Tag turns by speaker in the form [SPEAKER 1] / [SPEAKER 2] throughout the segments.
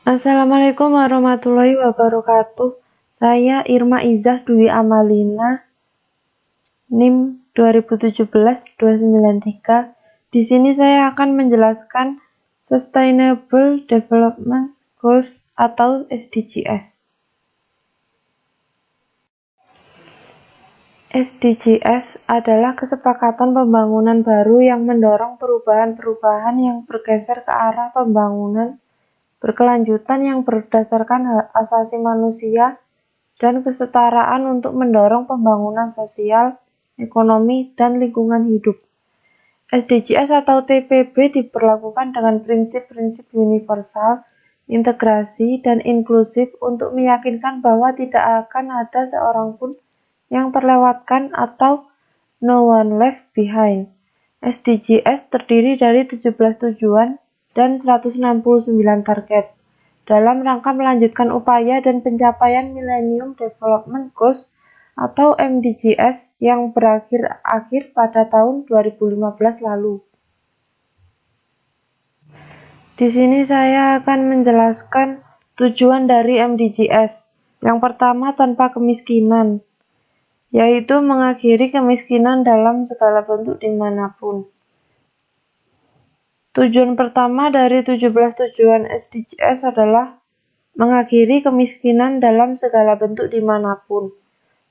[SPEAKER 1] Assalamualaikum warahmatullahi wabarakatuh. Saya Irma Izah Dwi Amalina, NIM 2017-293. Di sini saya akan menjelaskan Sustainable Development Goals atau SDGs. SDGs adalah kesepakatan pembangunan baru yang mendorong perubahan-perubahan yang bergeser ke arah pembangunan berkelanjutan yang berdasarkan hak asasi manusia dan kesetaraan untuk mendorong pembangunan sosial, ekonomi, dan lingkungan hidup. SDGs atau TPB diberlakukan dengan prinsip-prinsip universal, integrasi, dan inklusif untuk meyakinkan bahwa tidak akan ada seorang pun yang terlewatkan atau no one left behind. SDGs terdiri dari 17 tujuan dan 169 target dalam rangka melanjutkan upaya dan pencapaian Millennium Development Goals atau MDGs yang berakhir pada tahun 2015 lalu. Di sini saya akan menjelaskan tujuan dari MDGs. Yang pertama, tanpa kemiskinan, yaitu mengakhiri kemiskinan dalam segala bentuk dimanapun. Tujuan pertama dari 17 tujuan SDGs adalah mengakhiri kemiskinan dalam segala bentuk dimanapun.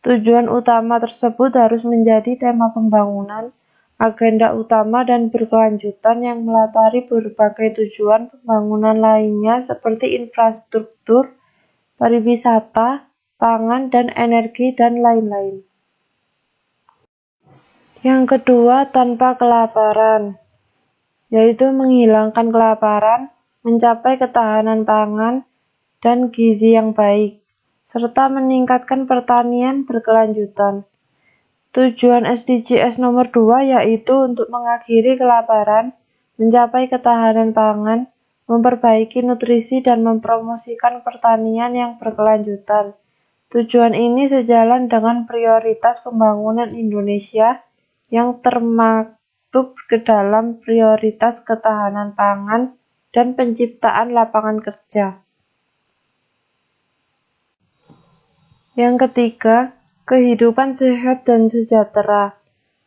[SPEAKER 1] Tujuan utama tersebut harus menjadi tema pembangunan, agenda utama dan berkelanjutan yang melatari berbagai tujuan pembangunan lainnya seperti infrastruktur, pariwisata, pangan dan energi, dan lain-lain. Yang kedua, tanpa kelaparan, yaitu menghilangkan kelaparan, mencapai ketahanan pangan dan gizi yang baik, serta meningkatkan pertanian berkelanjutan. Tujuan SDGs nomor 2 yaitu untuk mengakhiri kelaparan, mencapai ketahanan pangan, memperbaiki nutrisi dan mempromosikan pertanian yang berkelanjutan. Tujuan ini sejalan dengan prioritas pembangunan Indonesia yang termaktub ke dalam prioritas ketahanan pangan dan penciptaan lapangan kerja. Yang ketiga, kehidupan sehat dan sejahtera,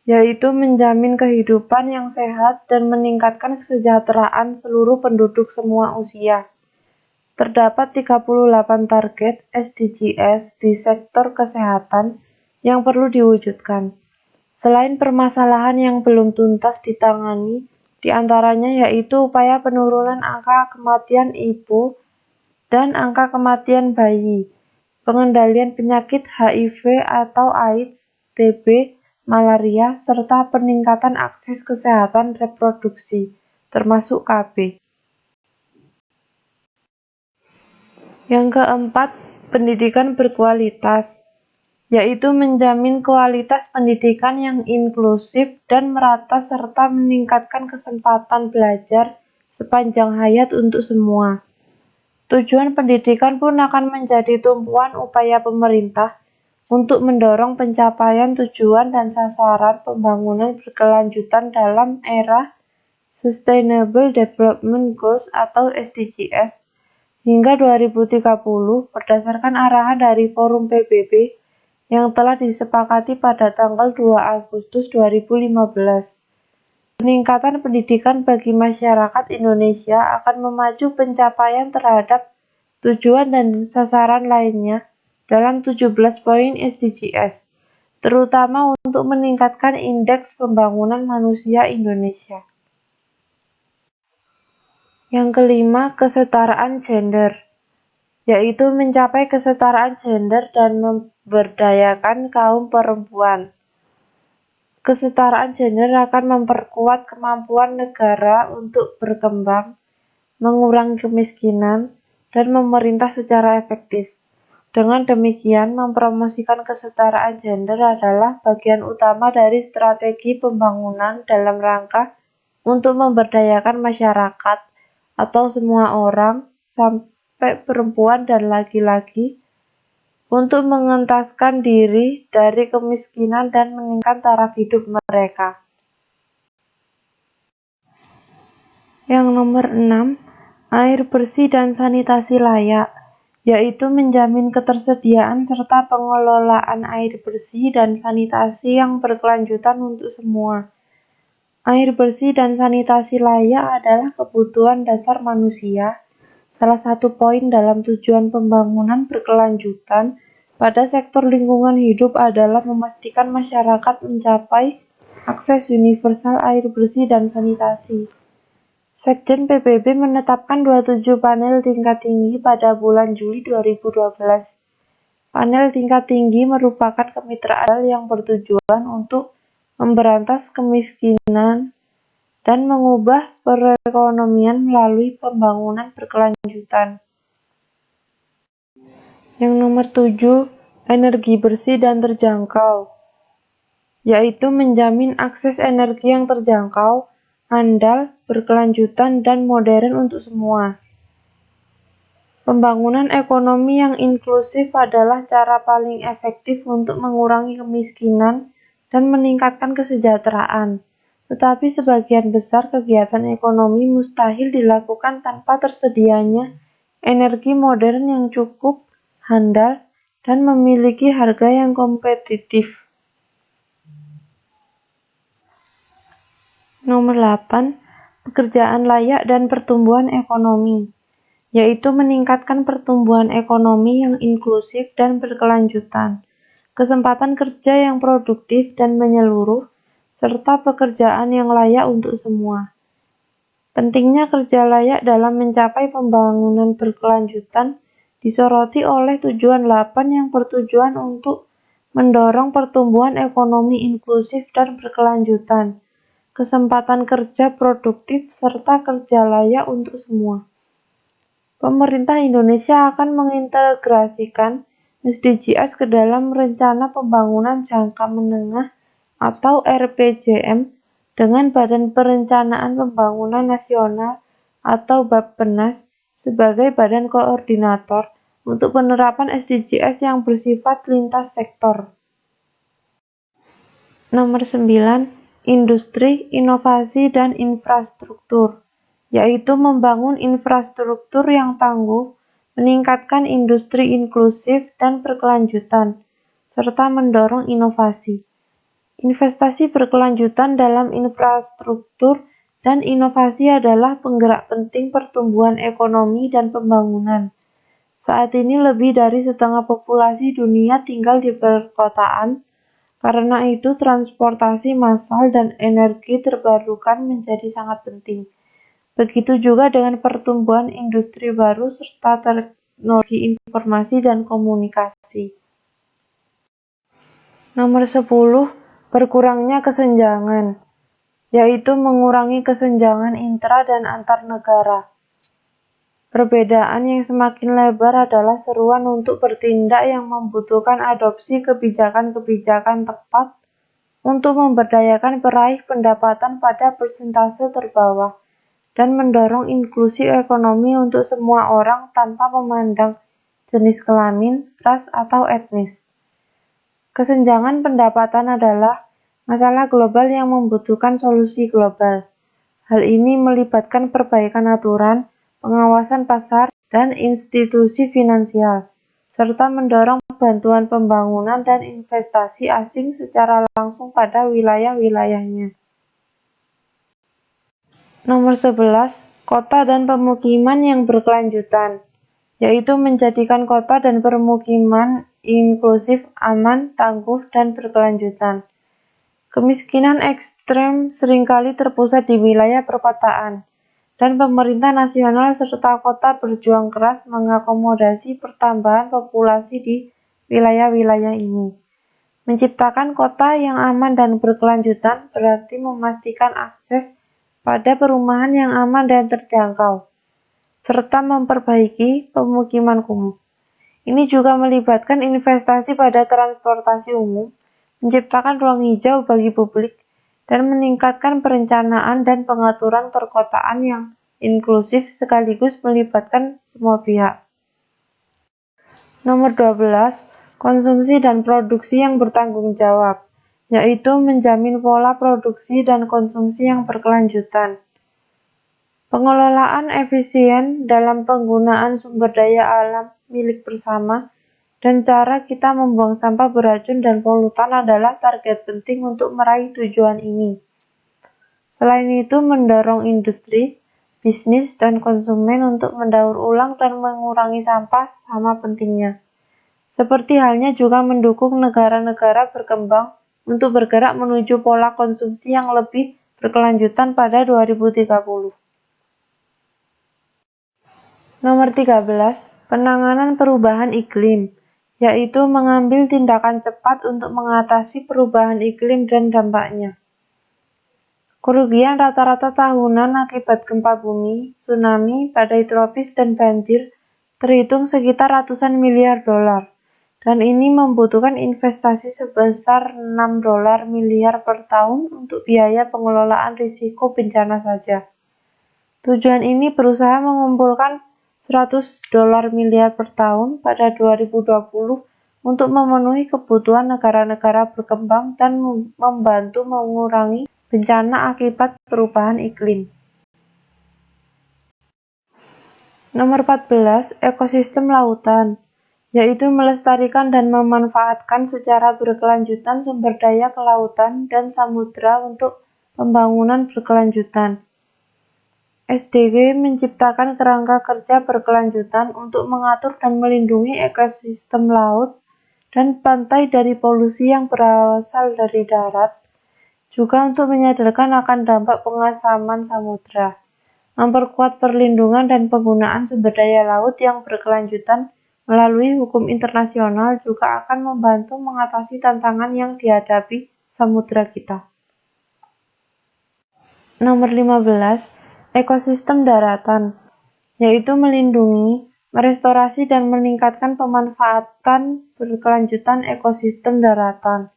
[SPEAKER 1] yaitu menjamin kehidupan yang sehat dan meningkatkan kesejahteraan seluruh penduduk semua usia. Terdapat 38 target SDGs di sektor kesehatan yang perlu diwujudkan. Selain permasalahan yang belum tuntas ditangani, di antaranya yaitu upaya penurunan angka kematian ibu dan angka kematian bayi, pengendalian penyakit HIV atau AIDS, TB, malaria, serta peningkatan akses kesehatan reproduksi, termasuk KB. Yang keempat, pendidikan berkualitas, yaitu menjamin kualitas pendidikan yang inklusif dan merata serta meningkatkan kesempatan belajar sepanjang hayat untuk semua. Tujuan pendidikan pun akan menjadi tumpuan upaya pemerintah untuk mendorong pencapaian tujuan dan sasaran pembangunan berkelanjutan dalam era Sustainable Development Goals atau SDGs hingga 2030 berdasarkan arahan dari Forum PBB yang telah disepakati pada tanggal 2 Agustus 2015. Peningkatan pendidikan bagi masyarakat Indonesia akan memacu pencapaian terhadap tujuan dan sasaran lainnya dalam 17 poin SDGs, terutama untuk meningkatkan indeks pembangunan manusia Indonesia. Yang kelima, kesetaraan gender, yaitu mencapai kesetaraan gender dan memberdayakan kaum perempuan. Kesetaraan gender akan memperkuat kemampuan negara untuk berkembang, mengurangi kemiskinan, dan memerintah secara efektif. Dengan demikian, mempromosikan kesetaraan gender adalah bagian utama dari strategi pembangunan dalam rangka untuk memberdayakan masyarakat atau semua orang, sampai perempuan dan laki-laki, untuk mengentaskan diri dari kemiskinan dan meningkatkan taraf hidup mereka. Yang nomor 6, Air bersih dan sanitasi layak, yaitu menjamin ketersediaan serta pengelolaan air bersih dan sanitasi yang berkelanjutan untuk semua. Air bersih dan sanitasi layak adalah kebutuhan dasar manusia. Salah satu poin dalam tujuan pembangunan berkelanjutan pada sektor lingkungan hidup adalah memastikan masyarakat mencapai akses universal air bersih dan sanitasi. Sekjen PBB menetapkan 27 panel tingkat tinggi pada bulan Juli 2012. Panel tingkat tinggi merupakan kemitraan yang bertujuan untuk memberantas kemiskinan dan mengubah perekonomian melalui pembangunan berkelanjutan. Yang nomor 7, energi bersih dan terjangkau, yaitu menjamin akses energi yang terjangkau, andal, berkelanjutan, dan modern untuk semua. Pembangunan ekonomi yang inklusif adalah cara paling efektif untuk mengurangi kemiskinan dan meningkatkan kesejahteraan. Tetapi sebagian besar kegiatan ekonomi mustahil dilakukan tanpa tersedianya energi modern yang cukup, handal, dan memiliki harga yang kompetitif. Nomor 8, pekerjaan layak dan pertumbuhan ekonomi, yaitu meningkatkan pertumbuhan ekonomi yang inklusif dan berkelanjutan, kesempatan kerja yang produktif dan menyeluruh, serta pekerjaan yang layak untuk semua. Pentingnya kerja layak dalam mencapai pembangunan berkelanjutan disoroti oleh tujuan 8 yang bertujuan untuk mendorong pertumbuhan ekonomi inklusif dan berkelanjutan, kesempatan kerja produktif, serta kerja layak untuk semua. Pemerintah Indonesia akan mengintegrasikan SDGs ke dalam Rencana Pembangunan Jangka Menengah atau RPJM dengan Badan Perencanaan Pembangunan Nasional atau Bappenas sebagai badan koordinator untuk penerapan SDGs yang bersifat lintas sektor. Nomor 9, industri, inovasi, dan infrastruktur, yaitu membangun infrastruktur yang tangguh, meningkatkan industri inklusif dan berkelanjutan, serta mendorong inovasi. Investasi berkelanjutan dalam infrastruktur dan inovasi adalah penggerak penting pertumbuhan ekonomi dan pembangunan. Saat ini lebih dari setengah populasi dunia tinggal di perkotaan. Karena itu, transportasi massal dan energi terbarukan menjadi sangat penting. Begitu juga dengan pertumbuhan industri baru serta teknologi informasi dan komunikasi. Nomor 10, berkurangnya kesenjangan, yaitu mengurangi kesenjangan intra dan antar negara. Perbedaan yang semakin lebar adalah seruan untuk bertindak yang membutuhkan adopsi kebijakan-kebijakan tepat untuk memberdayakan peraih pendapatan pada persentase terbawah dan mendorong inklusi ekonomi untuk semua orang tanpa memandang jenis kelamin, ras, atau etnis. Kesenjangan pendapatan adalah masalah global yang membutuhkan solusi global. Hal ini melibatkan perbaikan aturan, pengawasan pasar, dan institusi finansial, serta mendorong bantuan pembangunan dan investasi asing secara langsung pada wilayah-wilayahnya. Nomor 11, kota dan pemukiman yang berkelanjutan, yaitu menjadikan kota dan permukiman inklusif, aman, tangguh, dan berkelanjutan. Kemiskinan ekstrem seringkali terpusat di wilayah perkotaan, dan pemerintah nasional serta kota berjuang keras mengakomodasi pertambahan populasi di wilayah-wilayah ini. Menciptakan kota yang aman dan berkelanjutan berarti memastikan akses pada perumahan yang aman dan terjangkau, serta memperbaiki pemukiman kumuh. Ini juga melibatkan investasi pada transportasi umum, menciptakan ruang hijau bagi publik, dan meningkatkan perencanaan dan pengaturan perkotaan yang inklusif sekaligus melibatkan semua pihak. Nomor 12, konsumsi dan produksi yang bertanggung jawab, yaitu menjamin pola produksi dan konsumsi yang berkelanjutan. Pengelolaan efisien dalam penggunaan sumber daya alam milik bersama dan cara kita membuang sampah beracun dan polutan adalah target penting untuk meraih tujuan ini. Selain itu, mendorong industri, bisnis, dan konsumen untuk mendaur ulang dan mengurangi sampah sama pentingnya. Seperti halnya juga mendukung negara-negara berkembang untuk bergerak menuju pola konsumsi yang lebih berkelanjutan pada 2030. Nomor 13, penanganan perubahan iklim, yaitu mengambil tindakan cepat untuk mengatasi perubahan iklim dan dampaknya. Kerugian rata-rata tahunan akibat gempa bumi, tsunami, badai tropis, dan banjir terhitung sekitar ratusan miliar dolar, dan ini membutuhkan investasi sebesar 6 dolar miliar per tahun untuk biaya pengelolaan risiko bencana saja. Tujuan ini berusaha mengumpulkan 100 dolar miliar per tahun pada 2020 untuk memenuhi kebutuhan negara-negara berkembang dan membantu mengurangi bencana akibat perubahan iklim. Nomor 14, ekosistem lautan, yaitu melestarikan dan memanfaatkan secara berkelanjutan sumber daya kelautan dan samudera untuk pembangunan berkelanjutan. SDG menciptakan kerangka kerja berkelanjutan untuk mengatur dan melindungi ekosistem laut dan pantai dari polusi yang berasal dari darat, juga untuk menyadarkan akan dampak pengasaman samudera, memperkuat perlindungan dan penggunaan sumber daya laut yang berkelanjutan melalui hukum internasional juga akan membantu mengatasi tantangan yang dihadapi samudera kita. Nomor 15, ekosistem daratan, yaitu melindungi, merestorasi, dan meningkatkan pemanfaatan berkelanjutan ekosistem daratan,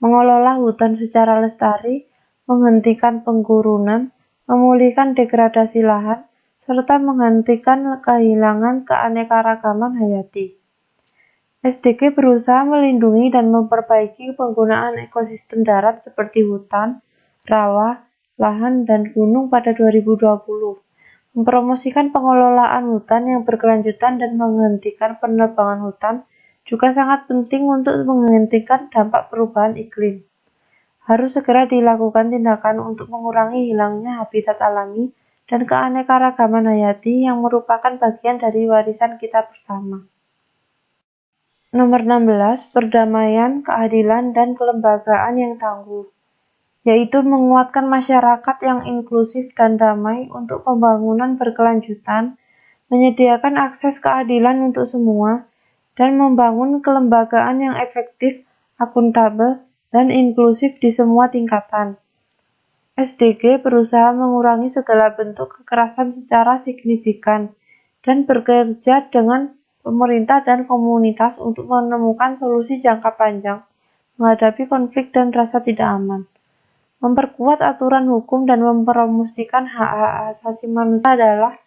[SPEAKER 1] mengelola hutan secara lestari, menghentikan penggurunan, memulihkan degradasi lahan, serta menghentikan kehilangan keanekaragaman hayati. SDG berusaha melindungi dan memperbaiki penggunaan ekosistem darat seperti hutan, rawa, lahan, dan gunung pada 2020, mempromosikan pengelolaan hutan yang berkelanjutan dan menghentikan penebangan hutan juga sangat penting untuk menghentikan dampak perubahan iklim. Harus segera dilakukan tindakan untuk mengurangi hilangnya habitat alami dan keanekaragaman hayati yang merupakan bagian dari warisan kita bersama. Nomor 16, perdamaian, keadilan, dan kelembagaan yang tangguh, yaitu menguatkan masyarakat yang inklusif dan damai untuk pembangunan berkelanjutan, menyediakan akses keadilan untuk semua, dan membangun kelembagaan yang efektif, akuntabel, dan inklusif di semua tingkatan. SDG berusaha mengurangi segala bentuk kekerasan secara signifikan dan bekerja dengan pemerintah dan komunitas untuk menemukan solusi jangka panjang menghadapi konflik dan rasa tidak aman. Memperkuat aturan hukum dan mempromosikan hak-hak asasi manusia adalah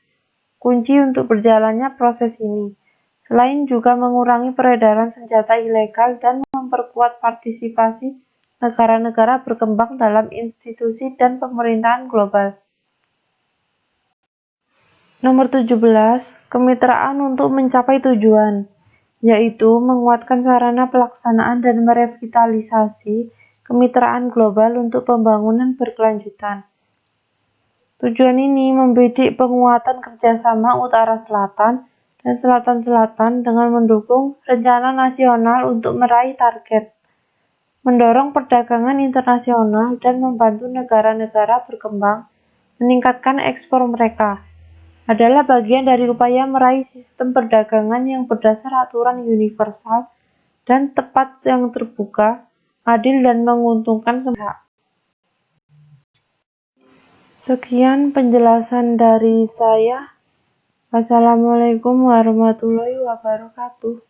[SPEAKER 1] kunci untuk berjalannya proses ini. Selain juga mengurangi peredaran senjata ilegal dan memperkuat partisipasi negara-negara berkembang dalam institusi dan pemerintahan global. Nomor 17, kemitraan untuk mencapai tujuan, yaitu menguatkan sarana pelaksanaan dan merevitalisasi kemitraan global untuk pembangunan berkelanjutan. Tujuan ini membidik penguatan kerjasama utara-selatan dan selatan-selatan dengan mendukung rencana nasional untuk meraih target, mendorong perdagangan internasional dan membantu negara-negara berkembang meningkatkan ekspor mereka. Adalah bagian dari upaya meraih sistem perdagangan yang berdasar aturan universal dan tepat yang terbuka, adil, dan menguntungkan semua pihak. Sekian penjelasan dari saya. Wassalamualaikum warahmatullahi wabarakatuh.